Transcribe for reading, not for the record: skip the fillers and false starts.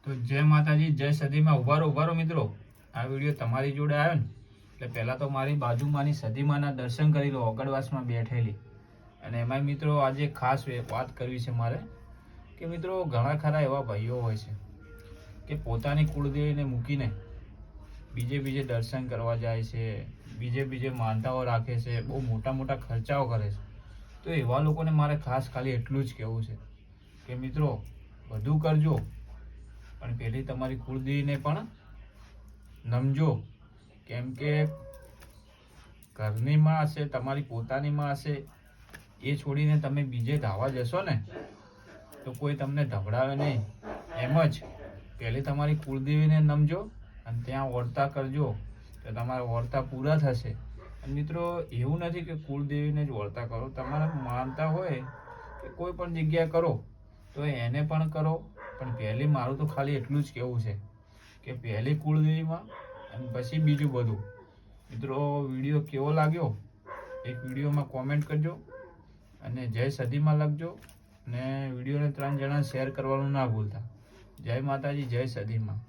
તો જય માતાજી, જય સદીમાં. ઉભારો મિત્રો, આ વિડીયો તમારી જોડે આવ્યો ને એટલે પહેલાં તો મારી બાજુમાંની સદીમાના દર્શન કરી લો, ઓગળવાસમાં બેઠેલી. અને એમાં મિત્રો આજે ખાસ વાત કરવી છે મારે કે મિત્રો ઘણા ખરા એવા ભાઈઓ હોય છે કે પોતાની કુળદેવીને મૂકીને બીજે દર્શન કરવા જાય છે, બીજે માનતાઓ રાખે છે, બહુ મોટા ખર્ચાઓ કરે છે. તો એવા લોકોને મારે ખાસ ખાલી એટલું જ કહેવું છે કે મિત્રો બધું કરજો, પણ પહેલી તમારી કુળદેવીને પણ નમજો. કેમ કે ઘરની માં હશે, તમારી પોતાની માં હશે, એ છોડીને તમે બીજે ધાવા જશો ને તો કોઈ તમને ધવડાવે નહીં. એમ જ પહેલી તમારી કુળદેવીને નમજો અને ત્યાં વર્તા કરજો તો તમારા વર્તા પૂરા થશે. અને મિત્રો એવું નથી કે કુળદેવીને જ વર્તા કરો, તમારે માનતા હોય કે કોઈ પણ જગ્યાએ કરો તો એને પણ કરો. પણ પહેલી મારું તો ખાલી એટલું જ કહેવું છે કે પહેલી કુળદેવીમાં અને પછી બીજું બધું. મિત્રો વિડીયો કેવો લાગ્યો એક વિડીયોમાં કોમેન્ટ કરજો અને જય સદીમાં લખજો અને વિડીયોને 3 જણા શેર કરવાનું ના ભૂલતા. જય માતાજી, જય સદીમાં.